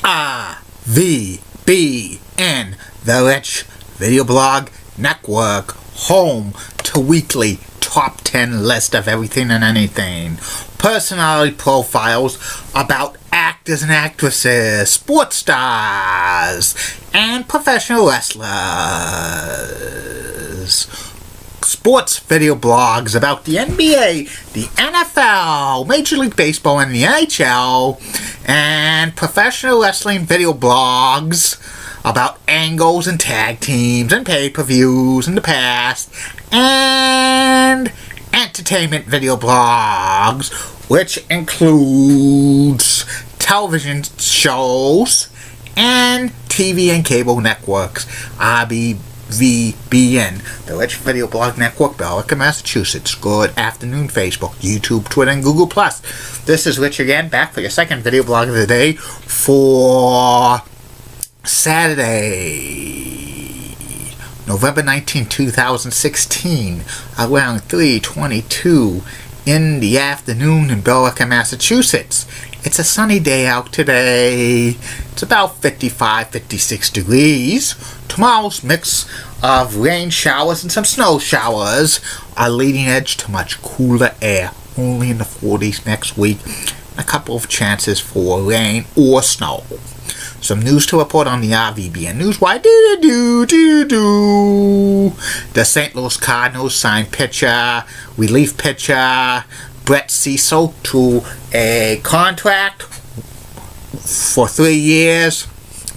RVBN, the Rich Video Blog Network, home to weekly top 10 list of everything and anything. Personality profiles about actors and actresses, sports stars, and professional wrestlers. Sports video blogs about the NBA, the NFL, Major League Baseball, and the NHL, and professional wrestling video blogs about angles and tag teams and pay-per-views in the past, and entertainment video blogs, which includes television shows and TV and cable networks. RVBN, the Rich Video Blog Network, Belleville, Massachusetts. Good afternoon, Facebook, YouTube, Twitter, and Google+. This is Rich again, back for your second video blog of the day for Saturday, November 19, 2016, around 3:22 in the afternoon in Belleville, Massachusetts. It's a sunny day out today. It's about 55, 56 degrees. Tomorrow's mix of rain showers and some snow showers are leading edge to much cooler air, only in the 40s next week. A couple of chances for rain or snow. Some news to report on the RVBN Newswire. The St. Louis Cardinals signed relief pitcher Brett Cecil to a contract for 3 years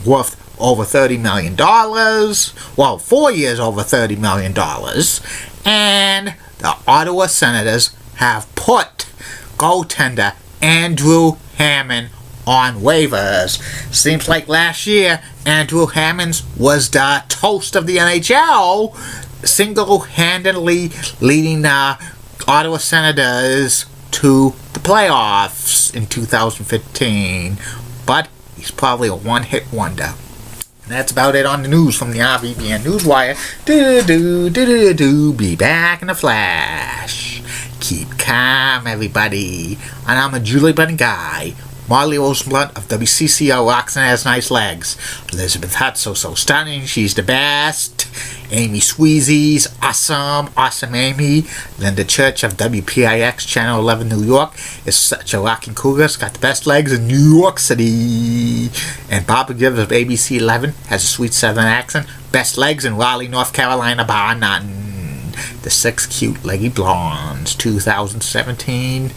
worth over $30 million. Well, 4 years over $30 million. And the Ottawa Senators have put goaltender Andrew Hammond on waivers. Seems like last year Andrew Hammond was the toast of the NHL, single-handedly leading the Ottawa Senators to the playoffs in 2015. But he's probably a one-hit wonder. And that's about it on the news from the RVBN Newswire. Be back in a flash. Keep calm, everybody. And I'm a Julie Bunny guy. Marley Rosenblunt of WCCO rocks and has nice legs. Elizabeth Hutt, so stunning, she's the best. Amy Sweezy's awesome Amy. Linda Church of WPIX Channel 11 New York is such a rocking cougar, got the best legs in New York City. And Barbara Gibbs of ABC 11 has a sweet southern accent, best legs in Raleigh, North Carolina, bar none. The 6 cute leggy blondes. 2017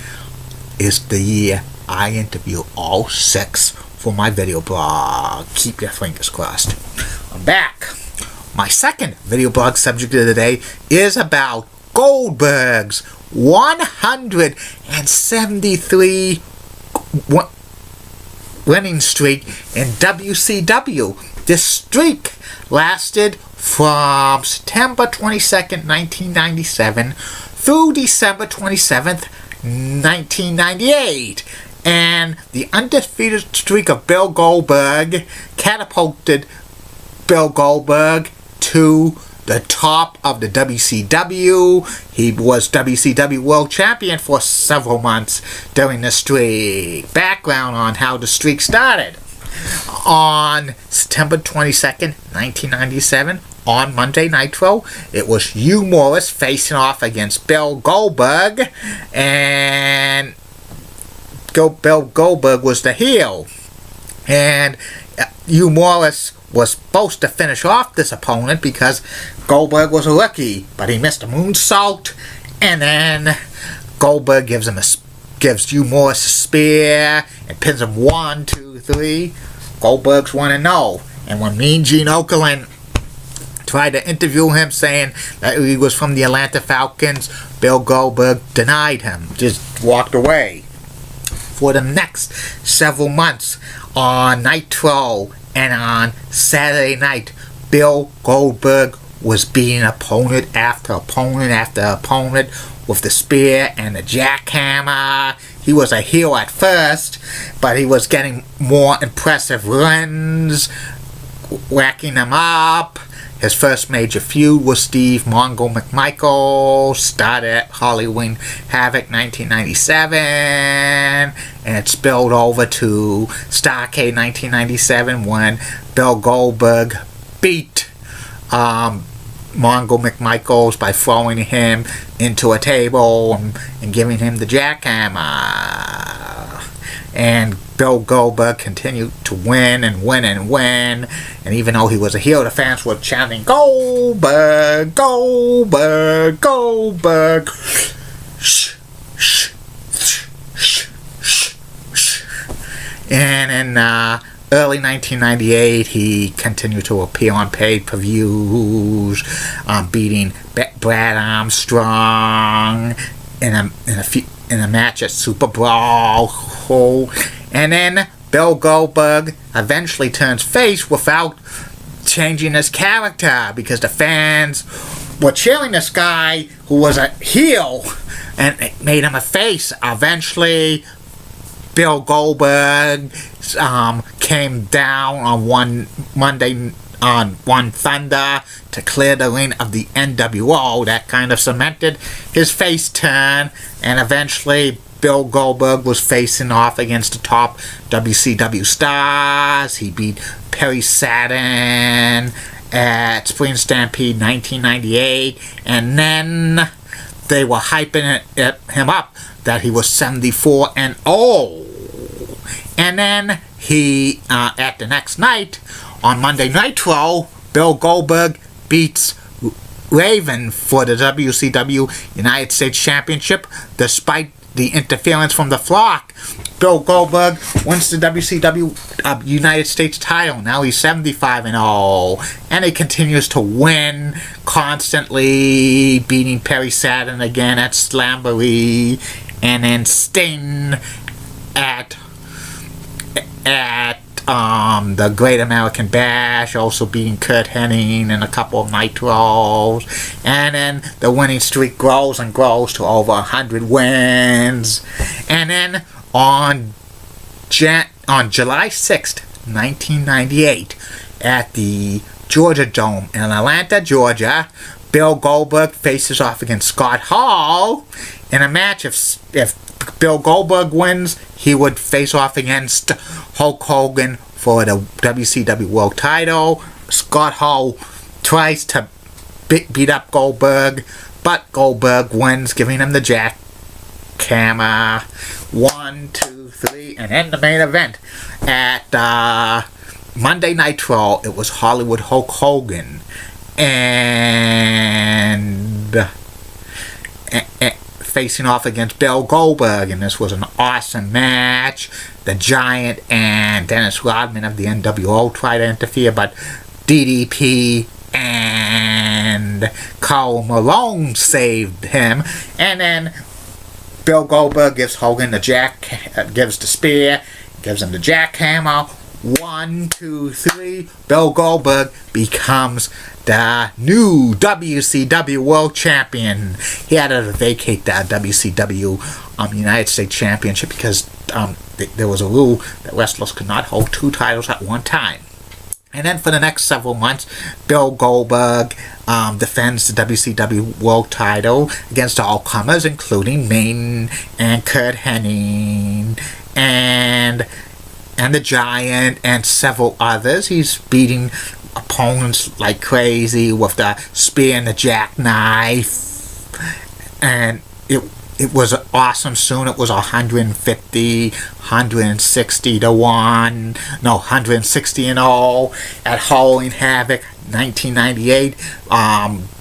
is the year I interview all 6 for my video blog. Keep your fingers crossed. I'm back. My second video blog subject of the day is about Goldberg's 173 winning streak in WCW. This streak lasted from September 22nd, 1997 through December 27th, 1998. And the undefeated streak of Bill Goldberg catapulted Bill Goldberg to the top of the WCW. He was WCW World Champion for several months during the streak. Background on how the streak started. On September 22nd, 1997, on Monday Nitro, it was Hugh Morris facing off against Bill Goldberg, and Bill Goldberg was the heel. And Hugh Morris was supposed to finish off this opponent because Goldberg was a rookie, but he missed a moonsault, and then Goldberg gives Hugh Morris a spear and pins him 1, 2, 3. Goldberg's 1-0. And when Mean Gene Okerlund tried to interview him saying that he was from the Atlanta Falcons, Bill Goldberg denied him, just walked away. For the next several months on Nitro and on Saturday night, Bill Goldberg was beating opponent after opponent after opponent with the spear and the jackhammer. He was a heel at first, but he was getting more impressive runs, whacking them up, His first major feud was Steve Mongo McMichael, started at Halloween Havoc 1997, and it spilled over to Starrcade 1997 when Bill Goldberg beat Mongo McMichaels by throwing him into a table and giving him the jackhammer. And Bill Goldberg continued to win and win and win. And even though he was a heel, the fans were chanting, Goldberg, Goldberg, Goldberg. Shh, shh, shh, shh, shh, shh. And in early 1998, he continued to appear on pay-per-views, beating Brad Armstrong in a match at Super Brawl. And then Bill Goldberg eventually turns face without changing his character because the fans were cheering this guy who was a heel and it made him a face. Eventually, Bill Goldberg came down on one Thunder to clear the ring of the NWO. That kind of cemented his face turn, and eventually Bill Goldberg was facing off against the top WCW stars. He beat Perry Saturn at Spring Stampede 1998, and then they were hyping him up that he was 74-0. And then he, at the next night, on Monday Nitro, Bill Goldberg beats Raven for the WCW United States Championship despite the interference from the Flock. Bill Goldberg wins the WCW United States title. Now he's 75-0, and he continues to win constantly, beating Perry Saturn again at Slamboree, and then Sting at the Great American Bash, also beating Kurt Hennig in a couple of Nitros, and then the winning streak grows and grows to over 100 wins. And then on July 6th, 1998, at the Georgia Dome in Atlanta, Georgia, Bill Goldberg faces off against Scott Hall in a match. If Bill Goldberg wins, he would face off against Hulk Hogan for the WCW World title. Scott Hall tries to beat up Goldberg, but Goldberg wins, giving him the jackhammer. 1, 2, 3, and then the main event at Monday Nitro. It was Hollywood Hulk Hogan and facing off against Bill Goldberg, and this was an awesome match. The Giant and Dennis Rodman of the NWO tried to interfere, but DDP and Karl Malone saved him. And then Bill Goldberg gives Hogan gives the spear, gives him the jackhammer. 1, 2, 3. Bill Goldberg becomes the new WCW World Champion. He had to vacate the WCW United States Championship because there was a rule that wrestlers could not hold 2 titles at one time. And then for the next several months, Bill Goldberg defends the WCW World title against all comers, including Maine and Kurt Hennig and the Giant and several others. He's beating opponents like crazy with the spear and the jackknife, and it was awesome. Soon it was 150, 160 to 1, no, 160 and all at Halloween Havoc 1998.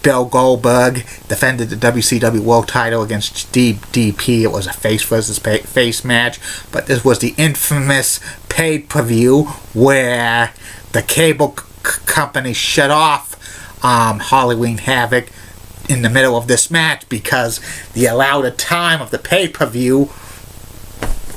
Bill Goldberg defended the WCW World title against DDP. It was a face versus face match, but this was the infamous pay-per-view where the cable company shut off Halloween Havoc in the middle of this match because the allowed time of the pay-per-view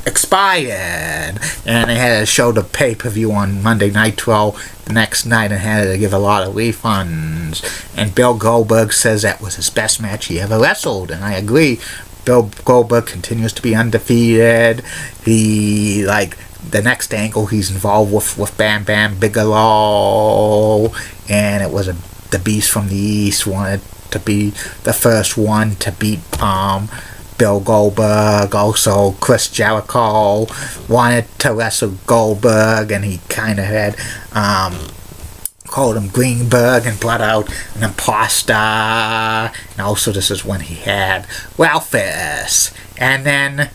expired, and they had to show the pay-per-view on Monday Nitro the next night and had to give a lot of refunds. And Bill Goldberg says that was his best match he ever wrestled, and I agree. Bill Goldberg continues to be undefeated. The next angle he's involved with Bam Bam Bigelow, and it was a the Beast from the East wanted to be the first one to beat Bill Goldberg. Also, Chris Jericho wanted to wrestle Goldberg, and he kind of had called him Greenberg and brought out an imposter. And also, this is when he had Ralphus. And then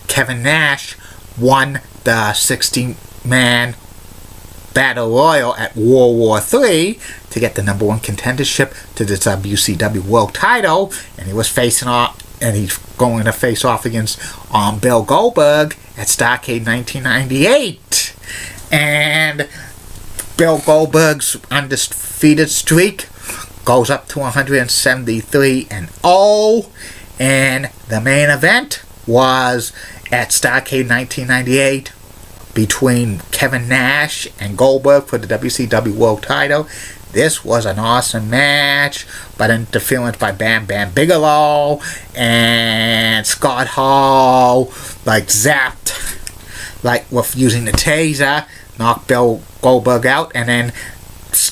Kevin Nash won the 60-man Battle Royal at World War III to get the #1 contendership to the WCW World Title, and he was facing off, and he's going to face off against Bill Goldberg at Starrcade 1998. And Bill Goldberg's undefeated streak goes up to 173-0, and the main event was at Starrcade 1998 between Kevin Nash and Goldberg for the WCW World Title. This was an awesome match, but interference by Bam Bam Bigelow and Scott Hall, zapped, with using the taser, knocked Bill Goldberg out, and then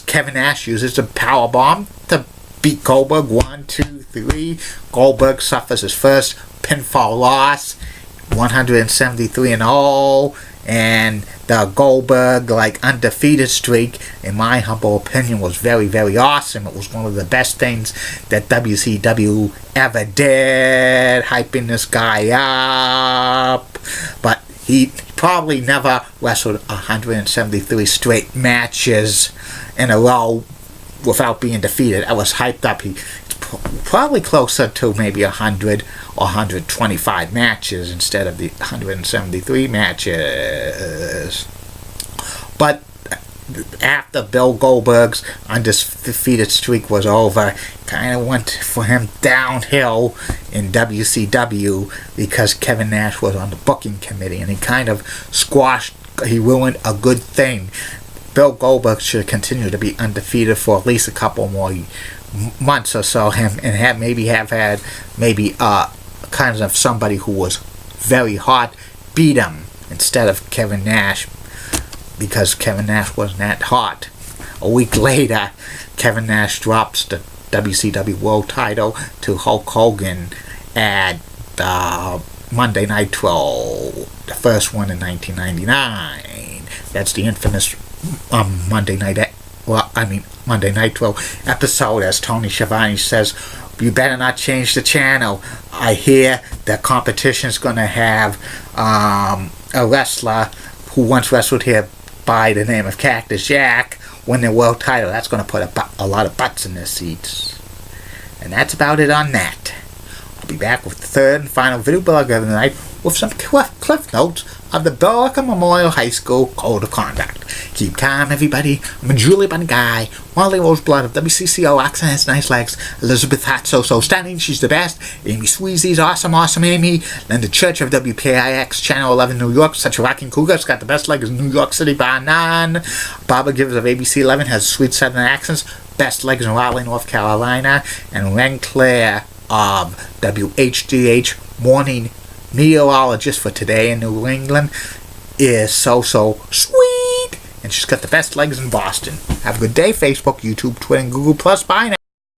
Kevin Nash uses the powerbomb to beat Goldberg. 1, 2, 3. Goldberg suffers his first pinfall loss, 173-0. And the Goldberg undefeated streak, in my humble opinion, was very, very awesome. It was one of the best things that WCW ever did, hyping this guy up. But he probably never wrestled 173 straight matches in a row without being defeated. I was hyped up. He's probably closer to maybe 100 or 125 matches instead of the 173 matches. But after Bill Goldberg's undefeated streak was over, kind of went for him downhill in WCW because Kevin Nash was on the booking committee, and he kind of he ruined a good thing. Bill Goldberg should continue to be undefeated for at least a couple more months or so, and have had kind of somebody who was very hot beat him instead of Kevin Nash, because Kevin Nash wasn't that hot. A week later, Kevin Nash drops the WCW World Title to Hulk Hogan at Monday Nitro, the first one in 1999. That's the infamous Monday Nitro episode, as Tony Schiavone says, "You better not change the channel. I hear the competition's going to have a wrestler who once wrestled here by the name of Cactus Jack win the world title. That's going to put a lot of butts in their seats." And that's about it on that. I'll be back with the third and final video blog of the night with some cliff notes of the Billerica Memorial High School Code of Conduct. Keep calm, everybody. I'm a Julie Bunny guy. Wally Roseblood of WCCO. Accent has nice legs. Elizabeth Hot so stunning. She's the best. Amy Sweezy's awesome Amy. Linda Church of WPIX Channel 11 New York. Such a rocking cougar. It's got the best legs in New York City bar none. Barbara Givers of ABC 11 has sweet southern accents. Best legs in Raleigh, North Carolina. And Len Claire of WHDH Morning Meteorologist for today in New England is so sweet, and she's got the best legs in Boston. Have a good day. Facebook, YouTube, Twitter, and Google+. Bye now.